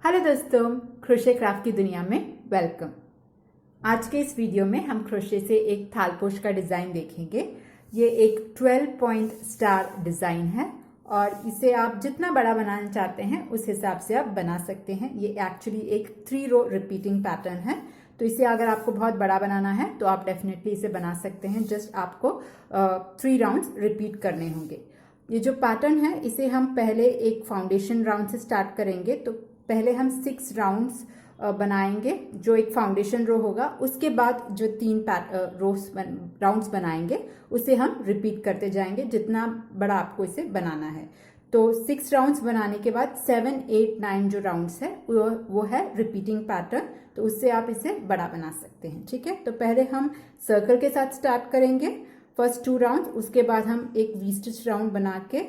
Hello दोस्तों, crochet craft की दुनिया में वेलकम। आज के इस वीडियो में हम क्रोशे से एक थालपोश का डिज़ाइन देखेंगे। ये एक 12 पॉइंट स्टार डिज़ाइन है और इसे आप जितना बड़ा बनाना चाहते हैं उस हिसाब से आप बना सकते हैं। ये एक्चुअली एक 3 रो रिपीटिंग पैटर्न है, तो इसे अगर आपको बहुत बड़ा बनाना है तो आप डेफिनेटली इसे बना सकते हैं। जस्ट आपको 3 राउंड्स रिपीट करने होंगे। ये जो पैटर्न है इसे हम पहले एक फाउंडेशन राउंड से स्टार्ट करेंगे। तो पहले हम 6 राउंड्स बनाएंगे जो एक फाउंडेशन रो होगा। उसके बाद जो 3 राउंड्स बनाएंगे उसे हम रिपीट करते जाएंगे जितना बड़ा आपको इसे बनाना है। तो 6 राउंड्स बनाने के बाद 7, 8, 9 जो राउंड्स है वो है रिपीटिंग पैटर्न, तो उससे आप इसे बड़ा बना सकते हैं। ठीक है, तो पहले हम सर्कल के साथ स्टार्ट करेंगे फर्स्ट 2 राउंड। उसके बाद हम एक वी स्टिच राउंड बना के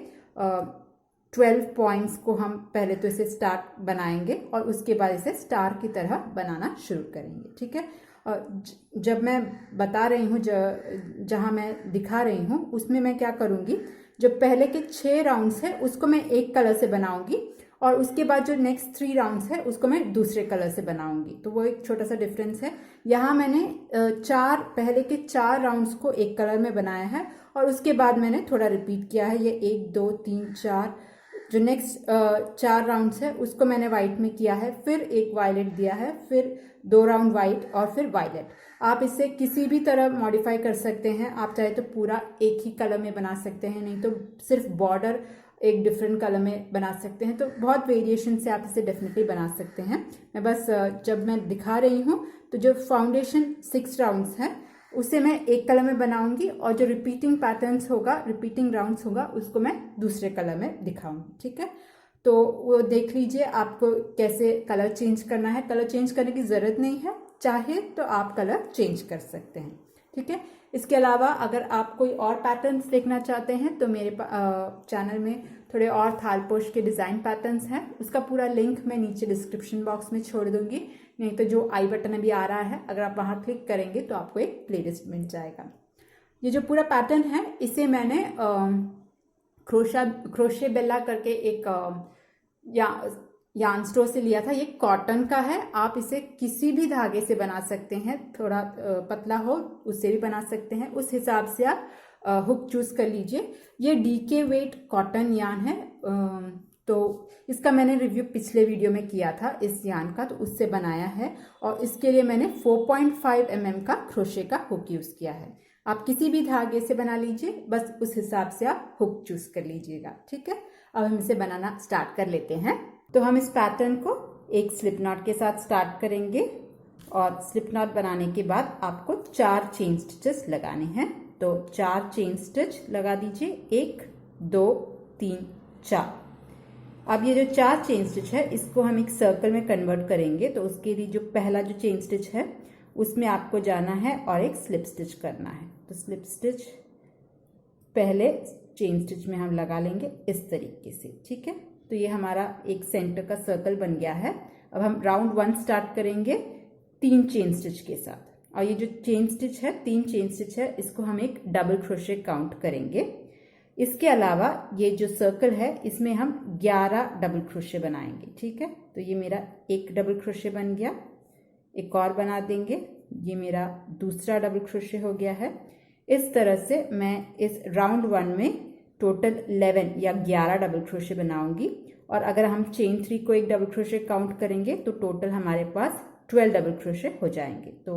12 पॉइंट्स को हम पहले तो इसे स्टार्ट बनाएंगे और उसके बाद इसे स्टार की तरह बनाना शुरू करेंगे। ठीक है, और जब मैं बता रही हूँ जहाँ मैं दिखा रही हूँ उसमें मैं क्या करूँगी, जो पहले के 6 राउंड्स है उसको मैं एक कलर से बनाऊंगी और उसके बाद जो नेक्स्ट 3 राउंड्स है उसको मैं दूसरे कलर से बनाऊंगी। तो वो एक छोटा सा डिफरेंस है। यहाँ मैंने पहले के 4 राउंड्स को एक कलर में बनाया है और उसके बाद मैंने थोड़ा रिपीट किया है। ये 1, 2, 3, 4 जो नेक्स्ट 4 राउंड्स है उसको मैंने वाइट में किया है, फिर एक वायलेट दिया है, फिर 2 राउंड वाइट और फिर वायलेट। आप इसे किसी भी तरह मॉडिफाई कर सकते हैं। आप चाहे तो पूरा एक ही कलर में बना सकते हैं, नहीं तो सिर्फ बॉर्डर एक डिफरेंट कलर में बना सकते हैं। तो बहुत वेरिएशन से आप इसे डेफिनेटली बना सकते हैं। मैं बस जब मैं दिखा रही हूँ तो जो फाउंडेशन 6 राउंड्स है उसे मैं एक कलर में बनाऊंगी और जो रिपीटिंग पैटर्न्स होगा, रिपीटिंग राउंड्स होगा, उसको मैं दूसरे कलर में दिखाऊंगी। ठीक है, तो वो देख लीजिए आपको कैसे कलर चेंज करना है। कलर चेंज करने की ज़रूरत नहीं है, चाहे तो आप कलर चेंज कर सकते हैं। ठीक है, इसके अलावा अगर आप कोई और पैटर्न्स देखना चाहते हैं तो मेरे चैनल में थोड़े और थालपोश के डिज़ाइन पैटर्न्स हैं। उसका पूरा लिंक मैं नीचे डिस्क्रिप्शन बॉक्स में छोड़ दूंगी, नहीं तो जो आई बटन अभी आ रहा है अगर आप वहाँ क्लिक करेंगे तो आपको एक प्लेलिस्ट मिल जाएगा। ये जो पूरा पैटर्न है इसे मैंने क्रोशे बेला करके एक यार्न स्टोर से लिया था। ये कॉटन का है, आप इसे किसी भी धागे से बना सकते हैं। थोड़ा पतला हो उससे भी बना सकते हैं, उस हिसाब से आप हुक चूज कर लीजिए। ये DK वेट कॉटन यार्न है, तो इसका मैंने रिव्यू पिछले वीडियो में किया था इस यार्न का, तो उससे बनाया है और इसके लिए मैंने 4.5 mm का क्रोशे का हुक यूज़ किया है। आप किसी भी धागे से बना लीजिए, बस उस हिसाब से आप हुक चूज कर लीजिएगा। ठीक है, अब हम इसे बनाना स्टार्ट कर लेते हैं। तो हम इस पैटर्न को एक स्लिप नॉट के साथ स्टार्ट करेंगे और स्लिप नॉट बनाने के बाद आपको 4 चेन स्टिचेस लगाने हैं। तो 4 चेन स्टिच लगा दीजिए, 1, 2, 3, 4। अब ये जो 4 चेन स्टिच है इसको हम एक सर्कल में कन्वर्ट करेंगे। तो उसके लिए जो पहला जो चेन स्टिच है उसमें आपको जाना है और एक स्लिप स्टिच करना है। तो स्लिप स्टिच पहले चेन स्टिच में हम लगा लेंगे इस तरीके से। ठीक है, तो ये हमारा एक सेंटर का सर्कल बन गया है। अब हम राउंड 1 स्टार्ट करेंगे 3 चेन स्टिच के साथ। और ये जो चेन स्टिच है 3 चेन स्टिच है इसको हम एक डबल क्रोशे काउंट करेंगे। इसके अलावा ये जो सर्कल है इसमें हम 11 डबल क्रोशे बनाएंगे। ठीक है, तो ये मेरा एक डबल क्रोशे बन गया, एक और बना देंगे, ये मेरा दूसरा डबल क्रोशे हो गया है। इस तरह से मैं इस राउंड 1 में टोटल 11 या 11 डबल क्रोशे बनाऊंगी। और अगर हम चेन 3 को एक डबल क्रोशे काउंट करेंगे तो टोटल हमारे पास 12 डबल क्रोशे हो जाएंगे। तो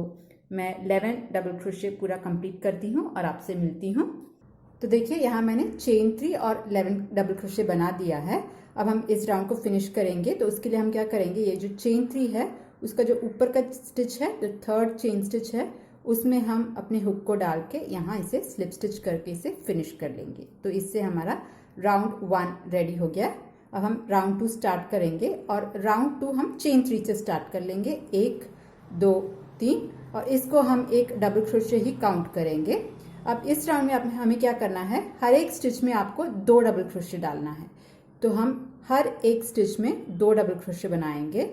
मैं 11 डबल क्रोशे पूरा कंप्लीट करती हूँ और आपसे मिलती हूँ। तो देखिए यहाँ मैंने चेन 3 और 11 डबल क्रोशे बना दिया है। अब हम इस राउंड को फिनिश करेंगे। तो उसके लिए हम क्या करेंगे, ये जो चेन 3 है उसका जो ऊपर का स्टिच है, जो 3rd चेन स्टिच है, उसमें हम अपने हुक को डाल के यहाँ इसे स्लिप स्टिच करके इसे फिनिश कर लेंगे। तो इससे हमारा राउंड 1 रेडी हो गया। अब हम राउंड 2 स्टार्ट करेंगे और राउंड 2 हम चेन 3 से स्टार्ट कर लेंगे, 1, 2, 3, और इसको हम एक डबल क्रोशे ही काउंट करेंगे। अब इस राउंड में हमें क्या करना है, हर एक स्टिच में आपको 2 डबल क्रोशे डालना है। तो हम हर एक स्टिच में 2 डबल क्रोशे बनाएंगे।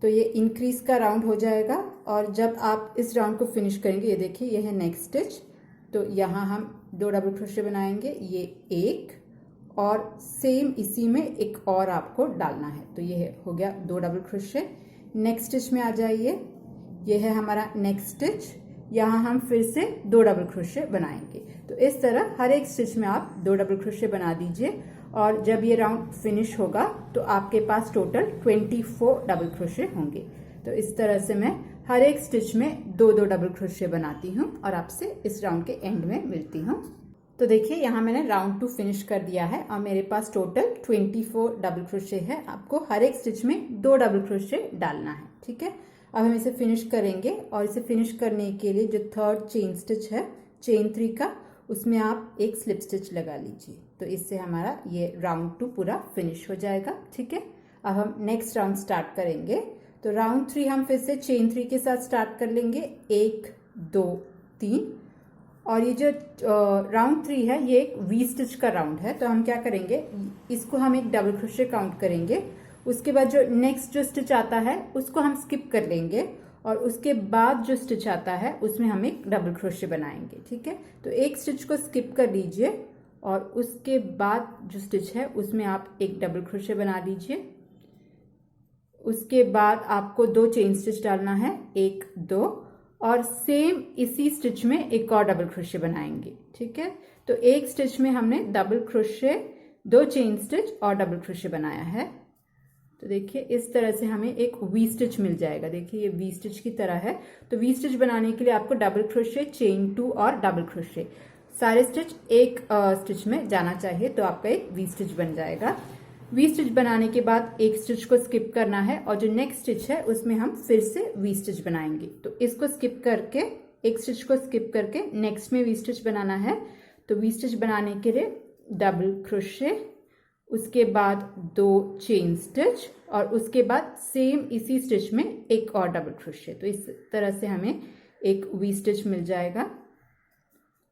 तो ये इंक्रीज का राउंड हो जाएगा और जब आप इस राउंड को फिनिश करेंगे, ये देखिए ये है नेक्स्ट स्टिच, तो यहाँ हम 2 डबल क्रोशे बनाएंगे, ये 1 और सेम इसी में एक और आपको डालना है। तो ये हो गया 2 डबल क्रोशे। नेक्स्ट स्टिच में आ जाइए, ये है हमारा नेक्स्ट स्टिच। यहाँ हम फिर से 2 डबल क्रोशे बनाएंगे। तो इस तरह हर एक स्टिच में आप 2 डबल क्रोशे बना दीजिए और जब ये राउंड फिनिश होगा तो आपके पास टोटल 24 डबल क्रोशे होंगे। तो इस तरह से मैं हर एक स्टिच में 2-2 डबल क्रोशे बनाती हूँ और आपसे इस राउंड के एंड में मिलती हूँ। तो देखिए यहाँ मैंने राउंड 2 फिनिश कर दिया है और मेरे पास टोटल 24 डबल क्रोशे है। आपको हर एक स्टिच में 2 डबल क्रोशे डालना है, ठीक है। अब हम इसे फिनिश करेंगे और इसे फिनिश करने के लिए जो थर्ड चेन स्टिच है चेन 3 का, उसमें आप एक स्लिप स्टिच लगा लीजिए। तो इससे हमारा ये राउंड 2 पूरा फिनिश हो जाएगा, ठीक है। अब हम नेक्स्ट राउंड स्टार्ट करेंगे। तो राउंड 3 हम फिर से चेन 3 के साथ स्टार्ट कर लेंगे, 1 2 3। और ये जो राउंड 3 है ये एक वी स्टिच का राउंड है। तो हम क्या करेंगे, इसको हम एक डबल क्रोशे काउंट करेंगे। उसके बाद जो नेक्स्ट जो स्टिच आता है उसको हम स्किप कर लेंगे और उसके बाद जो स्टिच आता है उसमें हम एक डबल क्रोशे बनाएंगे, ठीक है। तो एक स्टिच को स्किप कर लीजिए और उसके बाद जो स्टिच है उसमें आप एक डबल क्रोशे बना लीजिए। उसके बाद आपको 2 चेन स्टिच डालना है, 1 2, और सेम इसी स्टिच में एक और डबल क्रोशे बनाएंगे, ठीक है। तो एक स्टिच में हमने डबल क्रोशे, 2 चेन स्टिच और डबल क्रोशे बनाया है। तो देखिए इस तरह से हमें एक वी स्टिच मिल जाएगा। देखिए ये वी स्टिच की तरह है। तो वी स्टिच बनाने के लिए आपको डबल क्रोशे, चेन 2 और डबल क्रोशे सारे स्टिच एक स्टिच में जाना चाहिए, तो आपका एक वी स्टिच बन जाएगा। वी स्टिच बनाने के बाद एक स्टिच को स्किप करना है और जो नेक्स्ट स्टिच है उसमें हम फिर से वी स्टिच बनाएंगे। तो इसको स्किप करके, एक स्टिच को स्किप करके नेक्स्ट में वी स्टिच बनाना है। तो वी स्टिच बनाने के लिए डबल क्रोशे, उसके बाद 2 चेन स्टिच और उसके बाद सेम इसी स्टिच में एक और डबल क्रोशे। तो इस तरह से हमें एक वी स्टिच मिल जाएगा।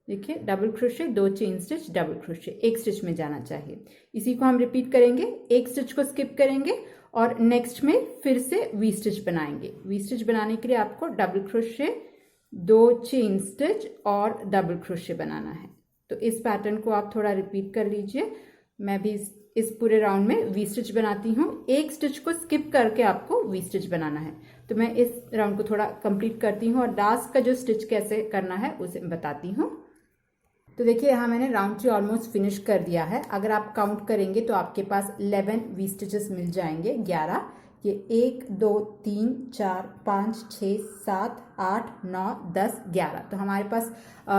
देखिए double crochet, 2 chain stitch, double crochet, एक स्टिच में जाना चाहिए। इसी को हम रिपीट करेंगे, एक स्टिच को स्किप करेंगे और नेक्स्ट में फिर से वी स्टिच बनाएंगे। वी स्टिच बनाने के लिए आपको डबल क्रोशे, 2 चेन स्टिच और डबल क्रोशे बनाना है। तो इस पैटर्न को आप थोड़ा रिपीट कर लीजिए। मैं भी इस पूरे राउंड में वी स्टिच बनाती हूँ। एक स्टिच को स्किप करके आपको वी स्टिच बनाना है। तो मैं इस राउंड को थोड़ा कंप्लीट करती हूँ और लास्ट का जो स्टिच कैसे करना है उसे बताती हूँ। तो देखिए यहाँ मैंने राउंड 3 ऑलमोस्ट फिनिश कर दिया है। अगर आप काउंट करेंगे तो आपके पास 11 वी स्टिचेस मिल जाएंगे, 11। ये 1 2 3 4 5 6 7 8 9 10 11। तो हमारे पास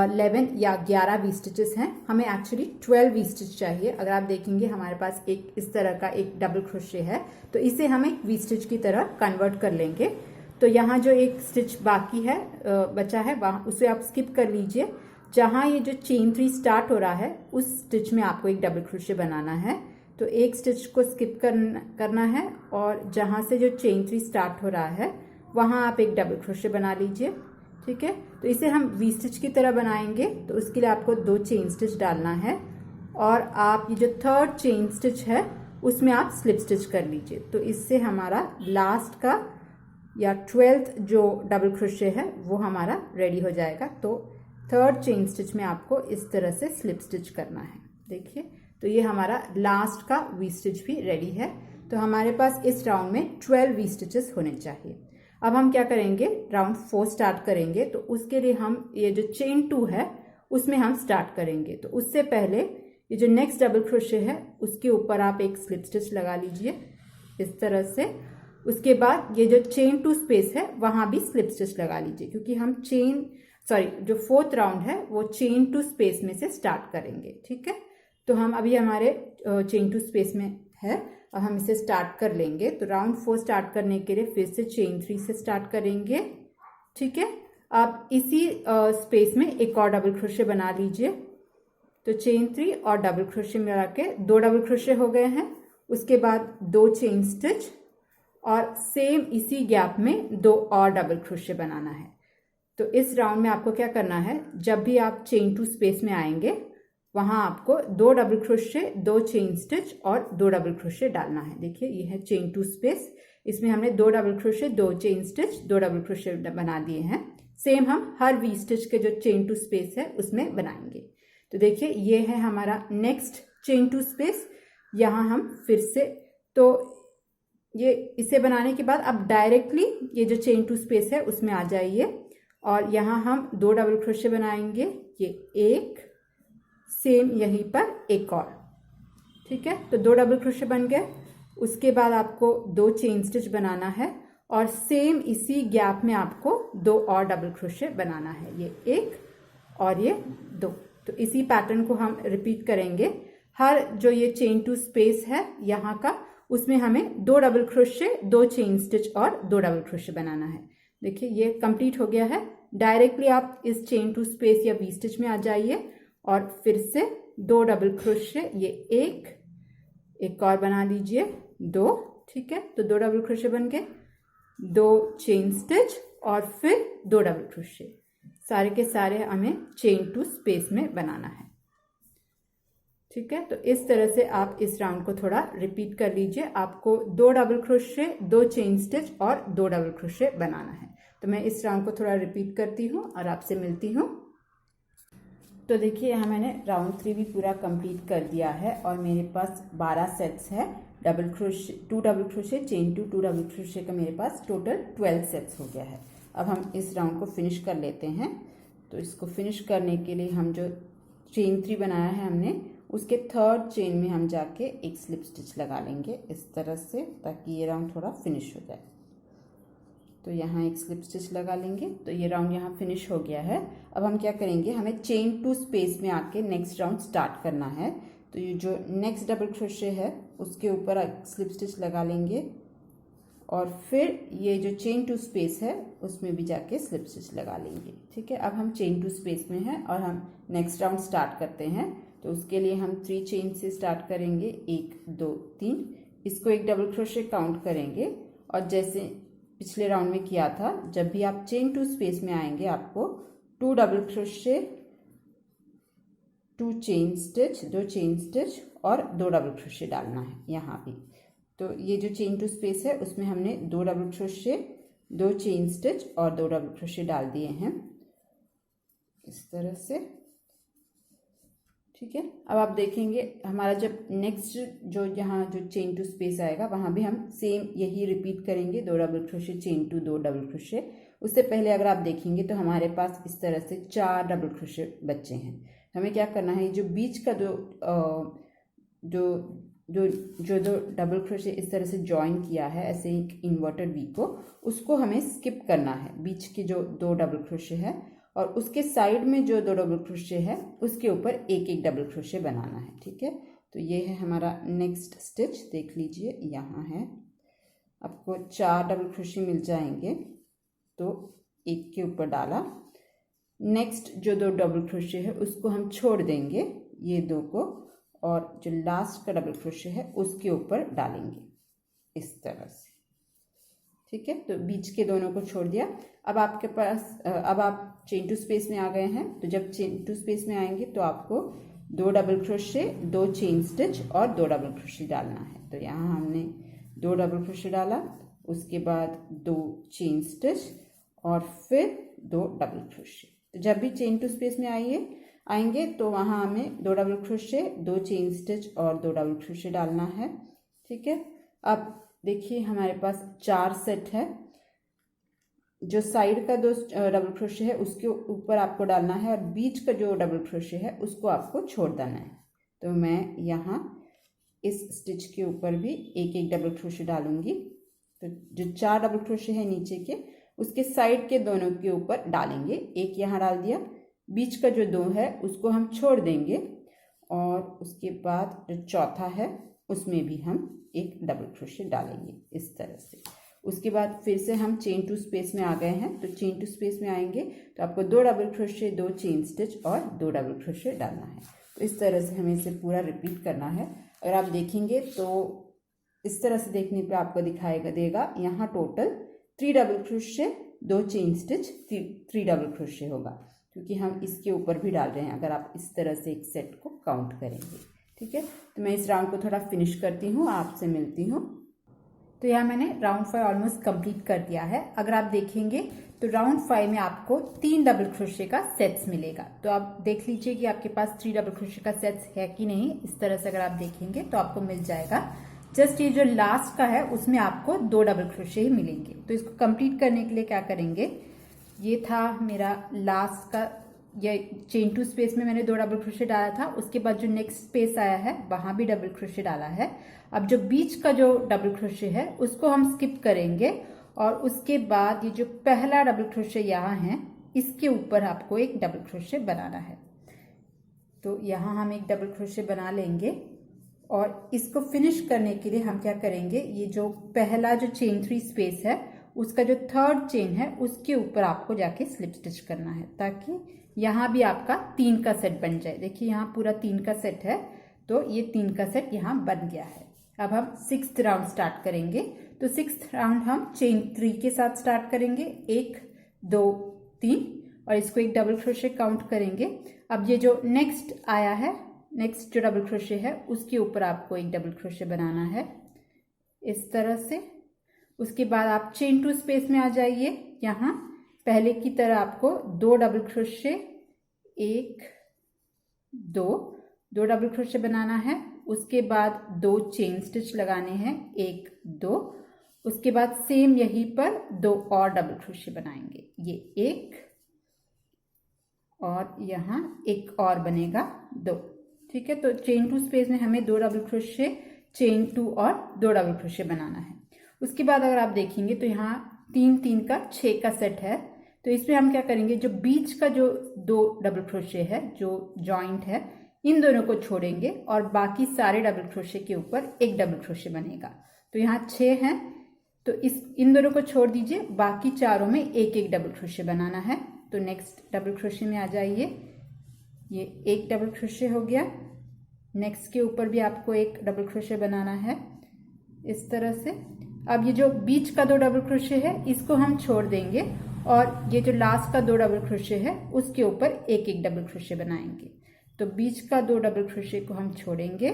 11 या 11 वी स्टिचेस हैं। हमें एक्चुअली 12 वी स्टिच चाहिए। अगर आप देखेंगे हमारे पास एक इस तरह का एक डबल क्रोशे है, तो इसे हम एक वी स्टिच की तरह कन्वर्ट कर लेंगे। तो यहाँ जो एक स्टिच बाकी है, बचा है, वहाँ उसे आप स्किप कर लीजिए। जहाँ ये जो चेन 3 स्टार्ट हो रहा है उस स्टिच में आपको एक डबल क्रोशे बनाना है। तो एक स्टिच को स्किप करना है और जहाँ से जो चेन 3 स्टार्ट हो रहा है वहाँ आप एक डबल क्रोशे बना लीजिए, ठीक है। तो इसे हम वी स्टिच की तरह बनाएंगे। तो उसके लिए आपको 2 चेन स्टिच डालना है और आप ये जो थर्ड चेन स्टिच है उसमें आप स्लिप स्टिच कर लीजिए। तो इससे हमारा लास्ट का या 12th जो डबल क्रोशे है वो हमारा रेडी हो जाएगा। तो थर्ड चेन स्टिच में आपको इस तरह से स्लिप स्टिच करना है। देखिए तो ये हमारा लास्ट का वी स्टिच भी रेडी है। तो हमारे पास इस राउंड में 12 वी स्टिचेस होने चाहिए। अब हम क्या करेंगे, राउंड 4 स्टार्ट करेंगे। तो उसके लिए हम ये जो चेन 2 है उसमें हम स्टार्ट करेंगे। तो उससे पहले ये जो नेक्स्ट डबल क्रोशे है उसके ऊपर आप एक स्लिप स्टिच लगा लीजिए इस तरह से। उसके बाद ये जो चेन 2 स्पेस है वहाँ भी स्लिप स्टिच लगा लीजिए, क्योंकि हम जो 4th राउंड है वो चेन 2 स्पेस में से स्टार्ट करेंगे, ठीक है। तो हम अभी हमारे चेन 2 स्पेस में है और हम इसे स्टार्ट कर लेंगे। तो राउंड 4 स्टार्ट करने के लिए फिर से चेन 3 से स्टार्ट करेंगे, ठीक है। आप इसी स्पेस में एक और डबल क्रोशे बना लीजिए। तो चेन 3 और डबल क्रोशे मिला के 2 डबल क्रोशे हो गए हैं। उसके बाद 2 चेन स्टिच और सेम इसी गैप में 2 और डबल क्रोशे बनाना है। तो इस राउंड में आपको क्या करना है, जब भी आप चेन 2 स्पेस में आएंगे वहां आपको 2 डबल क्रोशे, 2 चेन स्टिच और 2 डबल क्रोशे डालना है। देखिए ये है चेन 2 स्पेस, इसमें हमने 2 double crochet, 2 chain stitch, 2 double crochet बना दिए हैं। सेम हम हर वी स्टिच के जो चेन 2 स्पेस है उसमें बनाएंगे। तो देखिए ये है हमारा नेक्स्ट चेन टू स्पेस। यहाँ हम फिर से, तो ये इसे बनाने के बाद अब डायरेक्टली ये जो चेन टू स्पेस है उसमें आ जाइए और यहाँ हम 2 डबल क्रोशे बनाएंगे। ये एक, सेम यहीं पर एक और, ठीक है। तो 2 डबल क्रोशे बन गए। उसके बाद आपको 2 चेन स्टिच बनाना है और सेम इसी गैप में आपको 2 और डबल क्रोशे बनाना है। ये एक और ये 2। तो इसी पैटर्न को हम रिपीट करेंगे। हर जो ये चेन टू स्पेस है यहाँ का, उसमें हमें 2 डबल क्रोशे, 2 चेन स्टिच और 2 डबल क्रोशे बनाना है। देखिए ये कंप्लीट हो गया है। डायरेक्टली आप इस चेन टू स्पेस या वी स्टिच में आ जाइए और फिर से 2 डबल क्रोशे, ये एक और बना लीजिए, 2, ठीक है। तो 2 डबल क्रोशे बन गए, 2 चेन स्टिच और फिर 2 डबल क्रोशे। सारे के सारे हमें चेन टू स्पेस में बनाना है, ठीक है। तो इस तरह से आप इस राउंड को थोड़ा रिपीट कर लीजिए। आपको 2 डबल क्रोशे, 2 चेन स्टिच और 2 डबल क्रोशे बनाना है। तो मैं इस राउंड को थोड़ा रिपीट करती हूँ और आपसे मिलती हूँ। तो देखिए यहाँ मैंने राउंड 3 भी पूरा कंप्लीट कर दिया है और मेरे पास 12 सेट्स है। Double crochet, 2 double crochet, chain two, 2 double crochet का मेरे पास टोटल 12 सेट्स हो गया है। अब हम इस राउंड को फिनिश कर लेते हैं। तो इसको फिनिश करने के लिए हम जो चेन 3 बनाया है हमने, उसके 3rd चेन में हम जाके एक स्लिप स्टिच लगा लेंगे इस तरह से, ताकि ये राउंड थोड़ा फिनिश हो जाए। तो यहाँ एक स्लिप स्टिच लगा लेंगे। तो ये राउंड यहाँ फिनिश हो गया है। अब हम क्या करेंगे, हमें चेन टू स्पेस में आके नेक्स्ट राउंड स्टार्ट करना है। तो ये जो नेक्स्ट डबल क्रोशे है उसके ऊपर स्लिप स्टिच लगा लेंगे और फिर ये जो चेन टू स्पेस है उसमें भी जाके स्लिप स्टिच लगा लेंगे, ठीक है। अब हम चेन टू स्पेस में हैं और हम नेक्स्ट राउंड स्टार्ट करते हैं। तो उसके लिए हम 3 चेन से स्टार्ट करेंगे, 1 2 3। इसको एक डबल क्रोशे काउंट करेंगे और जैसे पिछले राउंड में किया था, जब भी आप चेन टू स्पेस में आएंगे आपको 2 double crochet, 2 chain stitch, 2 chain stitch और 2 डबल क्रोशे डालना है यहाँ भी। तो ये जो चेन टू स्पेस है उसमें हमने 2 डबल क्रोशे, 2 चेन स्टिच और 2 डबल क्रोशे डाल दिए हैं इस तरह से, ठीक है। अब आप देखेंगे हमारा जब नेक्स्ट जो यहाँ जो चेन टू स्पेस आएगा वहाँ भी हम सेम यही रिपीट करेंगे, 2 double crochet, chain two, 2 double crochet. उससे पहले अगर आप देखेंगे तो हमारे पास इस तरह से 4 डबल क्रोशे बचे हैं। हमें क्या करना है, जो बीच का जो 2 डबल क्रोशे इस तरह से जॉइन किया है ऐसे एक इन्वर्टेड वी को, उसको हमें स्किप करना है। बीच के जो 2 डबल क्रोशे है और उसके साइड में जो 2 डबल क्रोशे है उसके ऊपर एक डबल क्रोशे बनाना है, ठीक है। तो ये है हमारा नेक्स्ट स्टिच, देख लीजिए यहाँ है। आपको 4 डबल क्रोशे मिल जाएंगे। तो एक के ऊपर डाला, नेक्स्ट जो 2 डबल क्रोशे है उसको हम छोड़ देंगे, ये 2 को, और जो लास्ट का डबल क्रोशे है उसके ऊपर डालेंगे इस तरह से, ठीक है। तो बीच के दोनों को छोड़ दिया। अब आपके पास अब आप चेन टू स्पेस में आ गए हैं। तो जब चेन टू स्पेस में आएंगे तो आपको 2 डबल क्रोशे, 2 चेन स्टिच और 2 डबल क्रोशे डालना है। तो यहाँ हमने 2 डबल क्रोशे डाला, उसके बाद 2 चेन स्टिच और फिर 2 डबल क्रोशे। तो जब भी चेन टू स्पेस में आएंगे तो वहाँ हमें 2 डबल क्रोशे, 2 चेन स्टिच और 2 डबल क्रोशे डालना है, ठीक है। अब देखिए हमारे पास 4 सेट है। जो साइड का 2 डबल क्रोशे है उसके ऊपर आपको डालना है और बीच का जो डबल क्रोशे है उसको आपको छोड़ देना है। तो मैं यहाँ इस स्टिच के ऊपर भी एक डबल क्रोशे डालूंगी। तो जो 4 डबल क्रोशे है नीचे के, उसके साइड के दोनों के ऊपर डालेंगे। एक यहाँ डाल दिया, बीच का जो 2 है उसको हम छोड़ देंगे और उसके बाद जो चौथा है उसमें भी हम एक डबल क्रोशे डालेंगे इस तरह से। उसके बाद फिर से हम चेन टू स्पेस में आ गए हैं। तो चेन टू स्पेस में आएंगे तो आपको 2 डबल क्रोशे, 2 चेन स्टिच और 2 डबल क्रोशे डालना है। तो इस तरह से हमें इसे पूरा रिपीट करना है। अगर आप देखेंगे तो इस तरह से देखने पे आपको देगा यहाँ total 3 double crochet, 2 chain stitch, 3 double crochet होगा, क्योंकि हम इसके ऊपर भी डाल रहे हैं। अगर आप इस तरह से एक सेट को काउंट करेंगे, ठीक है। तो मैं इस राउंड को थोड़ा फिनिश करती हूँ, आपसे मिलती हूँ। तो यहाँ मैंने राउंड 5 ऑलमोस्ट कंप्लीट कर दिया है। अगर आप देखेंगे तो राउंड 5 में आपको 3 डबल क्रोशे का सेट्स मिलेगा। तो आप देख लीजिए कि आपके पास 3 डबल क्रोशे का सेट्स है कि नहीं। इस तरह से अगर आप देखेंगे तो आपको मिल जाएगा। जस्ट ये जो लास्ट का है उसमें आपको 2 डबल क्रोशे ही मिलेंगे। तो इसको कंप्लीट करने के लिए क्या करेंगे, ये था मेरा लास्ट का, ये चेन 2 स्पेस में मैंने 2 डबल क्रोशे डाला था। उसके बाद जो नेक्स्ट स्पेस आया है वहां भी डबल क्रोशे डाला है। अब जो बीच का जो डबल क्रोशे है उसको हम स्किप करेंगे और उसके बाद ये जो पहला डबल क्रोशे यहाँ है इसके ऊपर आपको एक डबल क्रोशे बनाना है। तो यहाँ हम एक डबल क्रोशे बना लेंगे और इसको फिनिश करने के लिए हम क्या करेंगे, ये जो पहला जो चेन 3 स्पेस है उसका जो थर्ड चेन है उसके ऊपर आपको जाके स्लिप स्टिच करना है, ताकि यहाँ भी आपका 3 का सेट बन जाए। देखिए यहाँ पूरा 3 का सेट है, तो ये 3 का सेट यहाँ बन गया है। अब हम 6th राउंड स्टार्ट करेंगे। तो 6th राउंड हम चेन 3 के साथ स्टार्ट करेंगे, 1 2 3, और इसको एक डबल क्रोशे काउंट करेंगे। अब ये जो नेक्स्ट आया है, नेक्स्ट जो डबल क्रोशे है उसके ऊपर आपको एक डबल क्रोशे बनाना है इस तरह से। उसके बाद आप चेन 2 स्पेस में आ जाइए। यहाँ पहले की तरह आपको 2 डबल क्रोशे, 1 2 डबल क्रोशे बनाना है। उसके बाद 2 चेन स्टिच लगाने हैं, 1 2। उसके बाद सेम यहीं पर 2 और डबल क्रोशे बनाएंगे, ये 1 और यहाँ एक और बनेगा 2। ठीक है, तो चेन 2 स्पेस में हमें 2 डबल क्रोशे, चेन 2 और 2 डबल क्रोशे बनाना है। उसके बाद अगर आप देखेंगे तो यहाँ 3 3 का 6 का सेट है। तो इसमें हम क्या करेंगे, जो बीच का जो 2 डबल क्रोशे है जो जॉइंट है इन दोनों को छोड़ेंगे और बाकी सारे डबल क्रोशे के ऊपर एक डबल क्रोशे बनेगा। तो यहाँ 6 हैं, तो इन दोनों को छोड़ दीजिए, बाकी चारों में एक एक डबल क्रोशे बनाना है। तो नेक्स्ट डबल क्रोशे में आ जाइए, ये एक डबल क्रोशे हो गया। नेक्स्ट के ऊपर भी आपको एक डबल क्रोशे बनाना है इस तरह से। अब ये जो बीच का 2 डबल क्रोशे है इसको हम छोड़ देंगे और ये जो लास्ट का 2 डबल क्रोशे है उसके ऊपर एक एक डबल क्रोशे बनाएंगे। तो बीच का 2 डबल क्रोशे को हम छोड़ेंगे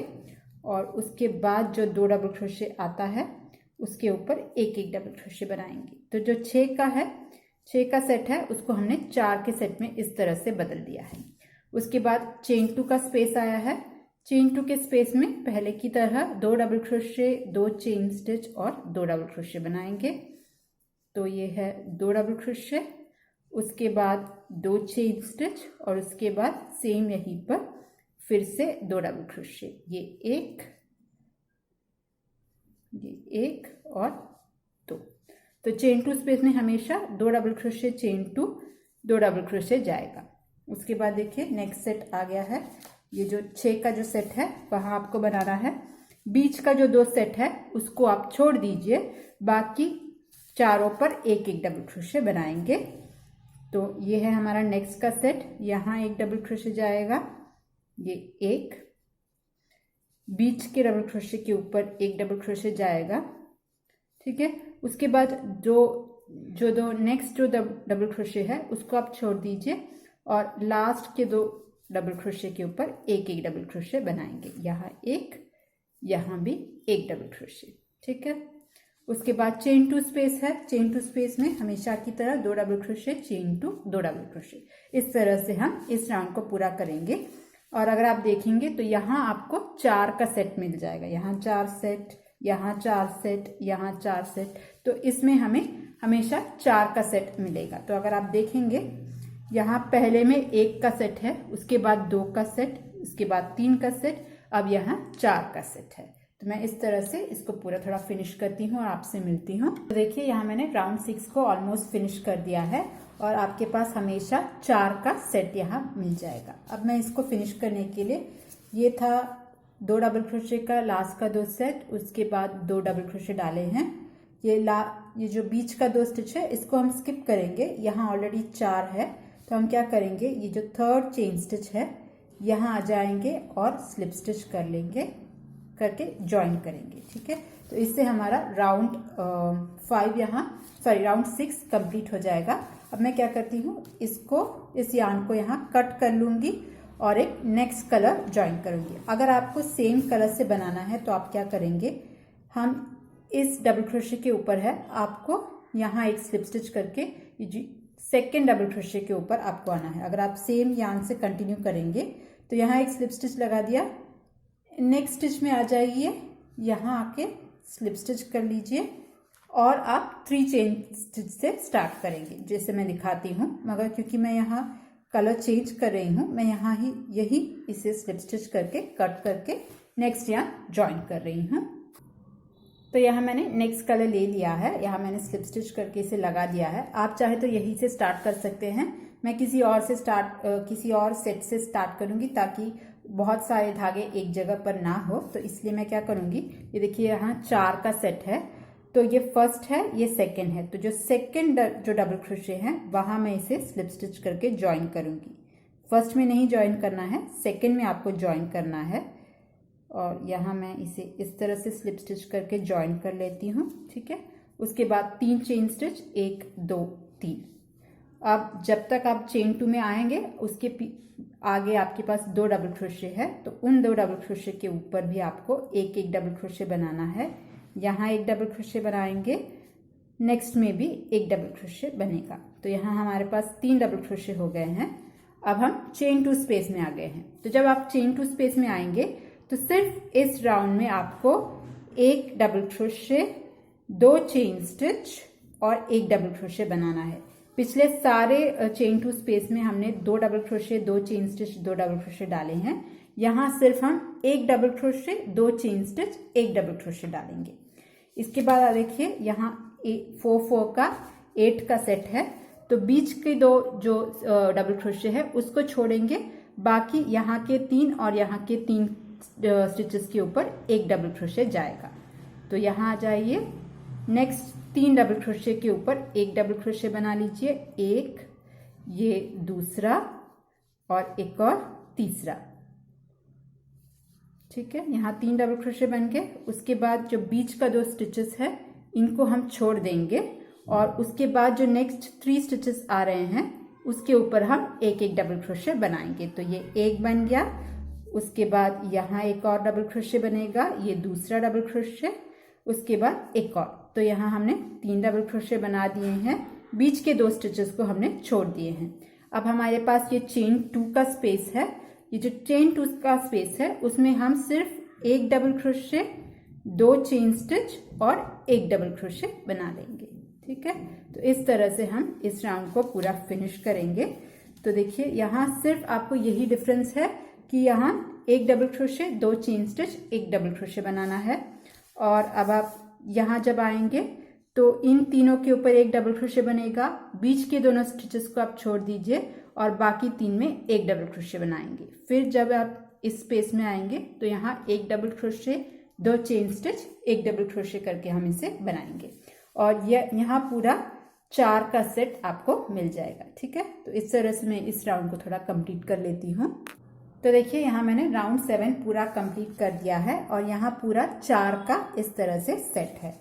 और उसके बाद जो 2 डबल क्रोशे आता है उसके ऊपर एक एक डबल क्रोशे बनाएंगे। तो जो 6 का है, 6 का सेट है, उसको हमने 4 के सेट में इस तरह से बदल दिया है। उसके बाद चेन 2 का स्पेस आया है। चेन 2 के स्पेस में पहले की तरह 2 डबल क्रोशे, 2 चेन स्टिच और 2 डबल क्रोशे बनाएंगे। तो ये है 2 डबल क्रोशे, उसके बाद 2 चेन स्टिच और उसके बाद सेम यहीं पर फिर से 2 डबल क्रोशे, ये एक और 2। तो चेन 2 स्पेस में हमेशा 2 double crochet, chain 2, 2 double crochet जाएगा। उसके बाद देखिए नेक्स्ट सेट आ गया है। ये जो 6 का जो सेट है वहां आपको बनाना है। बीच का जो 2 सेट है उसको आप छोड़ दीजिए, बाकी चारों पर एक एक डबल क्रोशे बनाएंगे। तो ये है हमारा नेक्स्ट का सेट। यहाँ एक डबल क्रोशे जाएगा, ये एक, बीच के डबल क्रोशे के ऊपर एक डबल क्रोशे जाएगा। ठीक है, उसके बाद जो दो नेक्स्ट जो डबल क्रोशे है उसको आप छोड़ दीजिए और लास्ट के 2 डबल क्रोशे के ऊपर एक एक डबल क्रोशे बनाएंगे। यहाँ एक, यहाँ भी एक डबल क्रोशे। ठीक है, उसके बाद चेन 2 स्पेस है। चेन 2 स्पेस में हमेशा की तरह 2 double crochet, chain 2, 2 double crochet. इस तरह से हम इस राउंड को पूरा करेंगे। और अगर आप देखेंगे तो यहाँ आपको 4 का सेट मिल जाएगा। यहाँ 4 सेट, यहाँ 4 सेट, यहाँ 4 सेट। तो इसमें हमें हमेशा 4 का सेट मिलेगा। तो अगर आप देखेंगे यहाँ पहले में 1 का सेट है, उसके बाद 2 का सेट, उसके बाद 3 का सेट, अब यहाँ 4 का सेट है। तो मैं इस तरह से इसको पूरा थोड़ा फिनिश करती हूँ और आपसे मिलती हूँ। तो देखिए यहाँ मैंने राउंड 6 को ऑलमोस्ट फिनिश कर दिया है और आपके पास हमेशा 4 का सेट यहाँ मिल जाएगा। अब मैं इसको फिनिश करने के लिए, ये था 2 डबल क्रोशे का लास्ट का 2 सेट, उसके बाद 2 डबल क्रोशे डाले हैं। ये जो बीच का 2 स्टिच है इसको हम स्किप करेंगे, यहाँ ऑलरेडी 4 है। तो हम क्या करेंगे, ये जो थर्ड चेन स्टिच है यहाँ आ जाएंगे और स्लिप स्टिच कर लेंगे, करके ज्वाइन करेंगे। ठीक है, तो इससे हमारा राउंड 6 कंप्लीट हो जाएगा। अब मैं क्या करती हूँ, इस यार्न को यहाँ कट कर लूँगी और एक नेक्स्ट कलर ज्वाइन करूँगी। अगर आपको सेम कलर से बनाना है तो आप क्या करेंगे, हम इस डबल क्रोशे के ऊपर है, आपको यहाँ एक स्लिप स्टिच करके सेकेंड डबल क्रोशे के ऊपर आपको आना है। अगर आप सेम यार्न से कंटिन्यू करेंगे तो यहाँ एक स्लिप स्टिच लगा दिया, नेक्स्ट स्टिच में आ जाइए, यहाँ आके स्लिप स्टिच कर लीजिए और आप 3 चेन स्टिच से स्टार्ट करेंगे जैसे मैं दिखाती हूँ। मगर क्योंकि मैं यहाँ कलर चेंज कर रही हूँ, मैं यहाँ ही यही इसे स्लिप स्टिच करके कट करके नेक्स्ट यार्न ज्वाइन कर रही हूँ। तो यहाँ मैंने नेक्स्ट कलर ले लिया है, यहाँ मैंने स्लिप स्टिच करके इसे लगा दिया है। आप चाहे तो यही से स्टार्ट कर सकते हैं। मैं किसी और सेट से स्टार्ट करूँगी ताकि बहुत सारे धागे एक जगह पर ना हो, तो इसलिए मैं क्या करूँगी, ये देखिए यहाँ 4 का सेट है, तो ये फर्स्ट है, ये सेकंड है, तो जो सेकंड जो डबल क्रोशे है वहाँ मैं इसे स्लिप स्टिच करके ज्वाइन करूँगी। फर्स्ट में नहीं ज्वाइन करना है, सेकंड में आपको ज्वाइन करना है। और यहाँ मैं इसे इस तरह से स्लिप स्टिच करके ज्वाइन कर लेती हूँ, ठीक है। उसके बाद 3 चेन स्टिच, 1 2 3। अब जब तक आप चेन 2 में आएंगे उसके आगे आपके पास 2 डबल क्रोशे है, तो उन 2 डबल क्रोशे के ऊपर भी आपको एक डबल क्रोशे बनाना है। यहाँ एक डबल क्रोशे बनाएंगे, नेक्स्ट में भी एक डबल क्रोशे बनेगा। तो यहाँ हमारे पास 3 डबल क्रोशे हो गए हैं। अब हम चेन 2 स्पेस में आ गए हैं। तो जब आप चेन 2 स्पेस में आएंगे तो सिर्फ इस राउंड में आपको एक डबल क्रोशे, 2 चेन स्टिच और एक डबल क्रोशे बनाना है। पिछले सारे चेन 2 स्पेस में हमने 2 double crochet, 2 chain stitch, 2 double crochet डाले हैं। यहाँ सिर्फ हम एक डबल क्रोशे, 2 चेन स्टिच, एक डबल क्रोशे डालेंगे। इसके बाद देखिए यहाँ 4 का 8 का सेट है, तो बीच के 2 जो डबल क्रोशे है उसको छोड़ेंगे, बाकी यहाँ के 3 और यहाँ के 3 स्टिचेस के ऊपर एक डबल क्रोशे जाएगा। तो यहाँ आ जाइए, नेक्स्ट 3 डबल क्रोशे के ऊपर एक डबल क्रोशे बना लीजिए, एक, ये दूसरा और एक और तीसरा, ठीक है। यहाँ 3 डबल क्रोशे बन गए। उसके बाद जो बीच का 2 स्टिचेस है इनको हम छोड़ देंगे और उसके बाद जो नेक्स्ट 3 स्टिचेस आ रहे हैं उसके ऊपर हम एक डबल क्रोशे बनाएंगे। तो ये एक बन गया, उसके बाद यहाँ एक और डबल क्रोशे बनेगा, ये दूसरा डबल क्रोशे, उसके बाद एक और। तो यहाँ हमने 3 डबल क्रोशे बना दिए हैं, बीच के 2 स्टिचेस को हमने छोड़ दिए हैं। अब हमारे पास ये चेन 2 का स्पेस है, ये जो चेन 2 का स्पेस है उसमें हम सिर्फ एक डबल क्रोशे, 2 चेन स्टिच और एक डबल क्रोशे बना लेंगे, ठीक है। तो इस तरह से हम इस राउंड को पूरा फिनिश करेंगे। तो देखिए यहाँ सिर्फ आपको यही डिफरेंस है कि यहाँ एक डबल क्रोशे, 2 चेन स्टिच, एक डबल क्रोशे बनाना है। और अब आप यहाँ जब आएंगे तो इन तीनों के ऊपर एक डबल क्रोशे बनेगा, बीच के दोनों स्टिचेस को आप छोड़ दीजिए और बाकी 3 में एक डबल क्रोशे बनाएंगे। फिर जब आप इस स्पेस में आएंगे तो यहाँ एक डबल क्रोशे, 2 चेन स्टिच, एक डबल क्रोशे करके हम इसे बनाएंगे और यह यहाँ पूरा 4 का सेट आपको मिल जाएगा, ठीक है। तो इस तरह से मैं इस राउंड को थोड़ा कंप्लीट कर लेती हूँ। तो देखिए यहाँ मैंने राउंड 7 पूरा कंप्लीट कर दिया है और यहाँ पूरा 4 का इस तरह से सेट है।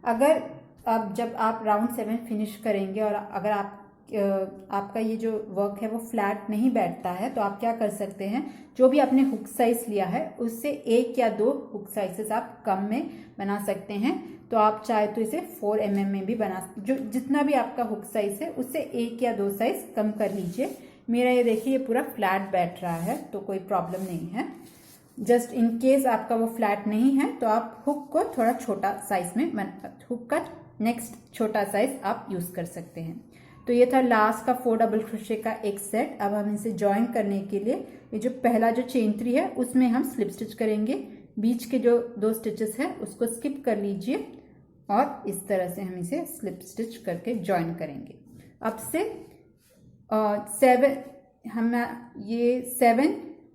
अगर अब जब आप राउंड 7 फिनिश करेंगे और अगर आपका ये जो वर्क है वो फ्लैट नहीं बैठता है तो आप क्या कर सकते हैं, जो भी आपने हुक साइज लिया है उससे 1 या 2 हुक साइजेस आप कम में बना सकते हैं। तो आप चाहे तो इसे 4 mm में भी जो जितना भी आपका हुक साइज है उससे 1 या 2 साइज कम कर लीजिए। मेरा ये देखिए ये पूरा फ्लैट बैठ रहा है तो कोई प्रॉब्लम नहीं है। जस्ट इन केस आपका वो फ्लैट नहीं है तो आप हुक को थोड़ा छोटा साइज में हुक का नेक्स्ट छोटा साइज आप यूज कर सकते हैं। तो ये था लास्ट का 4 डबल क्रोशे का एक सेट। अब हम इसे ज्वाइन करने के लिए ये जो पहला जो चेन 3 है उसमें हम स्लिप स्टिच करेंगे, बीच के जो 2 स्टिचेस है उसको स्किप कर लीजिए और इस तरह से हम इसे स्लिप स्टिच करके ज्वाइन करेंगे। अब से 7 हम ये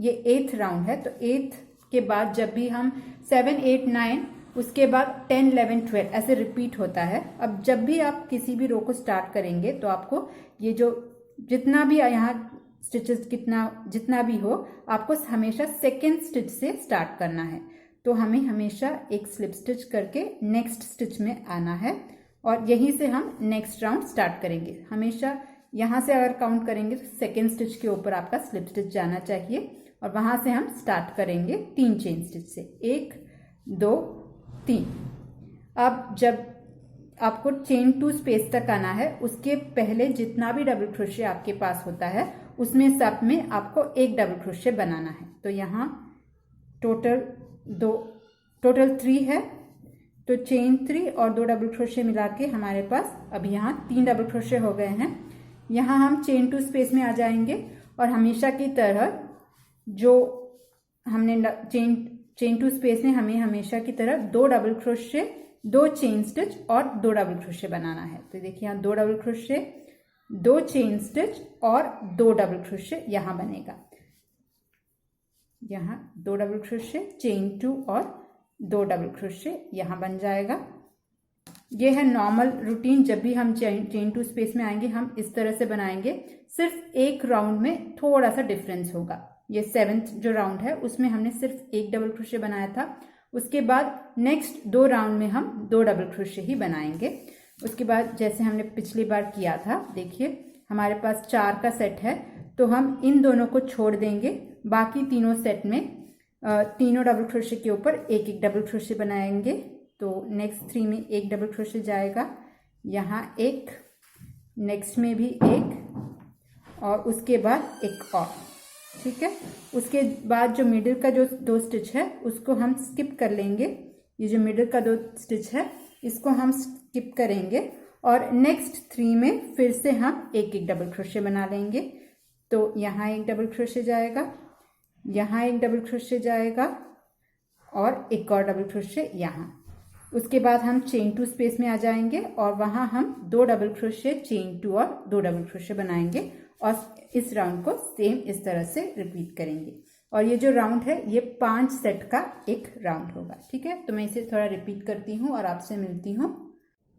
8th राउंड है, तो 8th के बाद जब भी हम 7 8 9 उसके बाद 10 11 12 ऐसे रिपीट होता है। अब जब भी आप किसी भी रो को स्टार्ट करेंगे तो आपको ये जो जितना भी यहाँ स्टिचेस जितना भी हो आपको हमेशा सेकेंड स्टिच से स्टार्ट करना है। तो हमें हमेशा एक स्लिप स्टिच करके नेक्स्ट स्टिच में आना है और यहीं से हम नेक्स्ट राउंड स्टार्ट करेंगे। हमेशा यहाँ से अगर काउंट करेंगे तो सेकेंड स्टिच के ऊपर आपका स्लिप स्टिच जाना चाहिए और वहाँ से हम स्टार्ट करेंगे 3 चेन स्टिच से, 1 2 3। अब जब आपको चेन 2 स्पेस तक आना है। उसके पहले जितना भी डबल क्रोशे आपके पास होता है उसमें सब में आपको एक डबल क्रोशे बनाना है। तो यहाँ टोटल 3 है, तो चेन 3 और 2 डबल क्रोशे मिला के हमारे पास अभी यहाँ 3 डबल क्रोशे हो गए हैं। यहाँ हम चेन 2 स्पेस में आ जाएंगे और हमेशा की तरह जो हमने चेन 2 स्पेस में हमें हमेशा की तरह 2 डबल क्रोशे, 2 चेन स्टिच और 2 डबल क्रोशे बनाना है। तो देखिए यहाँ 2 डबल क्रोशे, 2 चेन स्टिच और 2 डबल क्रोशे यहाँ बनेगा। यहाँ 2 डबल क्रोशे, चेन 2 और 2 डबल क्रोशे यहाँ बन जाएगा। ये है नॉर्मल रूटीन। जब भी हम चेन 2 स्पेस में आएंगे हम इस तरह से बनाएंगे, सिर्फ एक राउंड में थोड़ा सा डिफरेंस होगा। ये 7th जो राउंड है उसमें हमने सिर्फ एक डबल क्रोशे बनाया था। उसके बाद नेक्स्ट 2 राउंड में हम 2 डबल क्रोशे ही बनाएंगे। उसके बाद जैसे हमने पिछली बार किया था, देखिए हमारे पास 4 का सेट है, तो हम इन दोनों को छोड़ देंगे। बाकी तीनों सेट में तीनों डबल क्रोशे के ऊपर एक एक डबल क्रोशे बनाएंगे। तो नेक्स्ट 3 में एक डबल क्रोशे जाएगा, यहाँ एक, नेक्स्ट में भी एक, और उसके बाद एक और। ठीक है, उसके बाद जो मिडिल का जो 2 स्टिच है उसको हम स्किप कर लेंगे। ये जो मिडिल का 2 स्टिच है इसको हम स्किप करेंगे और नेक्स्ट 3 में फिर से हम एक एक डबल क्रोशे बना लेंगे। तो यहाँ एक डबल क्रोशे जाएगा, यहाँ एक डबल क्रोशे जाएगा और एक और डबल क्रोशे यहाँ। उसके बाद हम चेन 2 स्पेस में आ जाएंगे और वहाँ हम 2 डबल क्रोशे, चेन 2 और 2 डबल क्रोशे बनाएंगे और इस राउंड को सेम इस तरह से रिपीट करेंगे। और ये जो राउंड है ये 5 सेट का एक राउंड होगा। ठीक है, तो मैं इसे थोड़ा रिपीट करती हूँ और आपसे मिलती हूँ।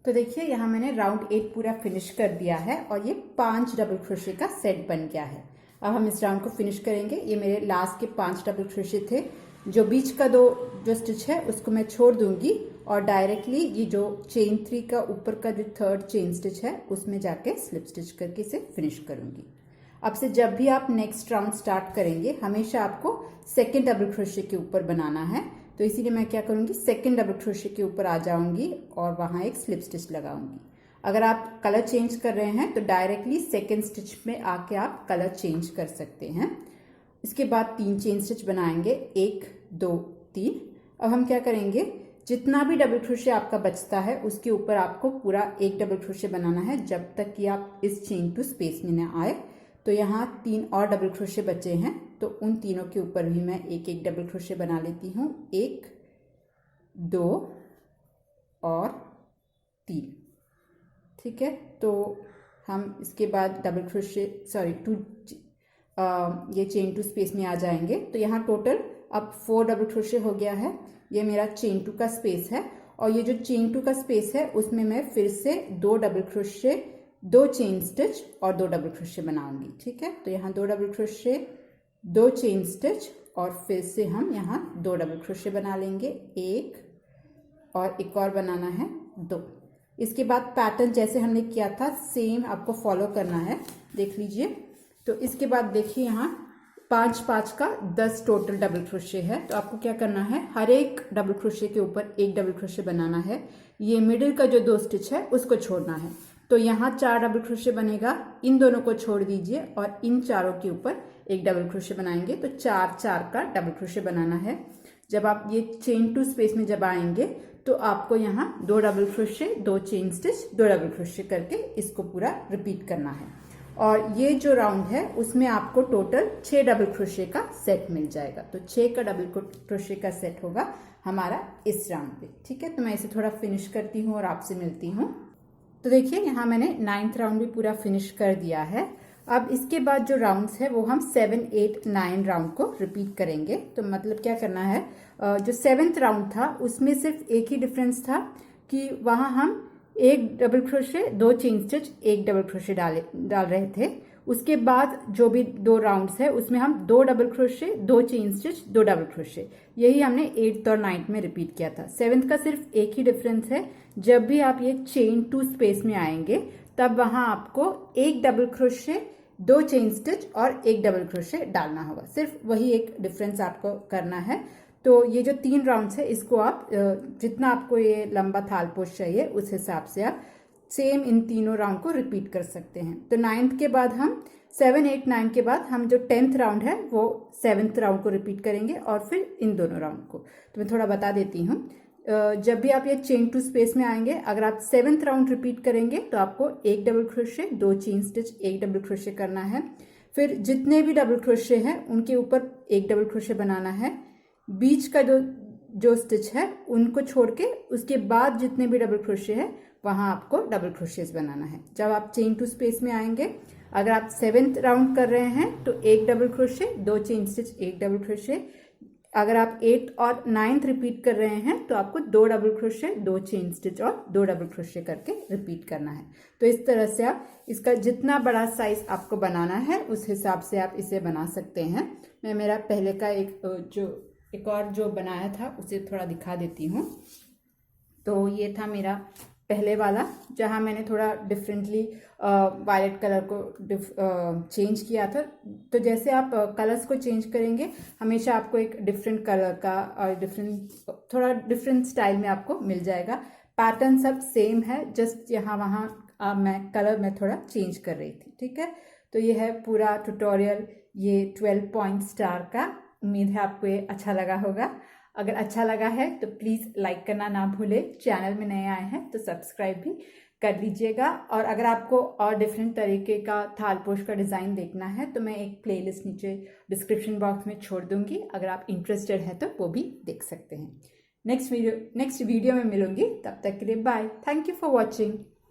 तो देखिए यहाँ मैंने राउंड 8 पूरा फिनिश कर दिया है और ये 5 डबल क्रोशे का सेट बन गया है। अब हम इस राउंड को फिनिश करेंगे। ये मेरे लास्ट के 5 डबल क्रोशे थे। जो बीच का 2 जो स्टिच है उसको मैं छोड़ दूंगी और डायरेक्टली ये जो चेन 3 का ऊपर का जो 3rd चेन स्टिच है उसमें जाके स्लिप स्टिच करके इसे फिनिश करूंगी। अब से जब भी आप नेक्स्ट राउंड स्टार्ट करेंगे हमेशा आपको 2nd डबल क्रोशे के ऊपर बनाना है। तो इसीलिए मैं क्या करूंगी, 2nd डबल क्रोशे के ऊपर आ जाऊंगी और वहां एक स्लिप स्टिच लगाऊंगी। अगर आप कलर चेंज कर रहे हैं तो डायरेक्टली 2nd स्टिच में आके आप कलर चेंज कर सकते हैं। इसके बाद 3 चेन स्टिच बनाएंगे, 1 2 3। अब हम क्या करेंगे, जितना भी डबल क्रोशे आपका बचता है उसके ऊपर आपको पूरा एक डबल क्रोशे बनाना है जब तक कि आप इस चेन 2 स्पेस में न आए। तो यहाँ 3 और डबल क्रोशे बचे हैं, तो उन तीनों के ऊपर भी मैं एक एक डबल क्रोशे बना लेती हूँ, 1 2 और 3। ठीक है, तो हम इसके बाद डबल क्रोशे ये चेन 2 स्पेस में आ जाएंगे। तो यहाँ टोटल अब 4 डबल क्रोशे हो गया है। ये मेरा चेन 2 का स्पेस है और ये जो चेन 2 का स्पेस है उसमें मैं फिर से 2 डबल क्रोशे, 2 चेन स्टिच और 2 डबल क्रोशे बनाऊंगी। ठीक है, तो यहाँ 2 डबल क्रोशे, 2 चेन स्टिच और फिर से हम यहाँ 2 डबल क्रोशे बना लेंगे, 1 और एक और बनाना है 2। इसके बाद पैटर्न जैसे हमने किया था सेम आपको फॉलो करना है, देख लीजिए। तो इसके बाद देखिए यहाँ 5 का 10 टोटल डबल क्रोशे है। तो आपको क्या करना है, हर एक डबल क्रोशे के ऊपर एक डबल क्रोशे बनाना है। ये मिडिल का जो 2 स्टिच है उसको छोड़ना है। तो यहाँ 4 डबल क्रोशे बनेगा, इन दोनों को छोड़ दीजिए और इन चारों के ऊपर एक डबल क्रोशे बनाएंगे। तो 4 का डबल क्रोशे बनाना है। जब आप ये चेन 2 स्पेस में जब आएंगे तो आपको यहाँ 2 double crochet, 2 chain stitch, 2 double crochet करके इसको पूरा रिपीट करना है। और ये जो राउंड है उसमें आपको टोटल 6 डबल क्रोशे का सेट मिल जाएगा। तो 6 का डबल क्रोशे का सेट होगा हमारा इस राउंड पे। ठीक है, तो मैं इसे थोड़ा फिनिश करती हूँ और आपसे मिलती हूँ। तो देखिए यहाँ मैंने 9th राउंड भी पूरा फिनिश कर दिया है। अब इसके बाद जो राउंड्स है वो हम 7 8 9 राउंड को रिपीट करेंगे। तो मतलब क्या करना है, जो 7th राउंड था उसमें सिर्फ एक ही डिफरेंस था कि वहाँ हम एक डबल क्रोशे, 2 चेन स्टिच, एक डबल क्रोशे डाल रहे थे। उसके बाद जो भी 2 राउंड्स है उसमें हम 2 double crochet, 2 chain stitch, 2 double crochet, यही हमने 8th और 9th में रिपीट किया था। 7th का सिर्फ एक ही डिफरेंस है, जब भी आप ये चेन 2 स्पेस में आएंगे तब वहां आपको एक डबल क्रोशे, 2 चेन स्टिच और एक डबल क्रोशे डालना होगा। सिर्फ वही एक डिफरेंस आपको करना है। तो ये जो 3 राउंड्स है इसको आप जितना आपको ये लंबा थालपोश चाहिए उस हिसाब से आप सेम इन तीनों राउंड को रिपीट कर सकते हैं। तो 9th के बाद हम 7, 8, 9 के बाद हम जो 10th राउंड है वो 7th राउंड को रिपीट करेंगे और फिर इन दोनों राउंड को। तो मैं थोड़ा बता देती हूँ। जब भी आप ये चेन टू स्पेस में आएंगे, अगर आप 7th राउंड रिपीट करेंगे तो आपको 1 double crochet, 2 chain stitch, 1 double crochet करना है। फिर जितने भी डबल क्रोशे हैं उनके ऊपर 1 डबल क्रोशे बनाना है। बीच का जो स्टिच है उनको छोड़ के उसके बाद जितने भी डबल क्रोशे है वहां आपको डबल क्रोशेस बनाना है। जब आप चेन टू स्पेस में आएंगे, अगर आप 7th राउंड कर रहे हैं तो 1 double crochet, 2 chain stitch, 1 double crochet. अगर आप 8th और 9th रिपीट कर रहे हैं तो आपको 2 डबल क्रोशे, 2 चेन स्टिच और 2 डबल क्रोशे करके रिपीट करना है। तो इस तरह से आप इसका जितना बड़ा साइज आपको बनाना है उस हिसाब से आप इसे बना सकते हैं। मैं मेरा पहले का एक और जो बनाया था उसे थोड़ा दिखा देती हूँ। तो ये था मेरा पहले वाला, जहाँ मैंने थोड़ा डिफरेंटली वायलेट कलर को चेंज किया था। तो जैसे आप कलर्स को चेंज करेंगे हमेशा आपको एक डिफरेंट कलर का और थोड़ा डिफरेंट स्टाइल में आपको मिल जाएगा। पैटर्न सब सेम है, जस्ट यहाँ वहाँ मैं कलर में थोड़ा चेंज कर रही थी। ठीक है, तो ये है पूरा ट्यूटोरियल ये 12 पॉइंट स्टार का। उम्मीद है आपको ये अच्छा लगा होगा। अगर अच्छा लगा है तो प्लीज़ लाइक करना ना भूलें। चैनल में नए आए हैं तो सब्सक्राइब भी कर लीजिएगा। और अगर आपको और डिफरेंट तरीके का थालपोश का डिज़ाइन देखना है तो मैं एक प्लेलिस्ट नीचे डिस्क्रिप्शन बॉक्स में छोड़ दूंगी, अगर आप इंटरेस्टेड हैं तो वो भी देख सकते हैं। नेक्स्ट वीडियो में मिलूंगी, तब तक के लिए bye. Thank you for watching.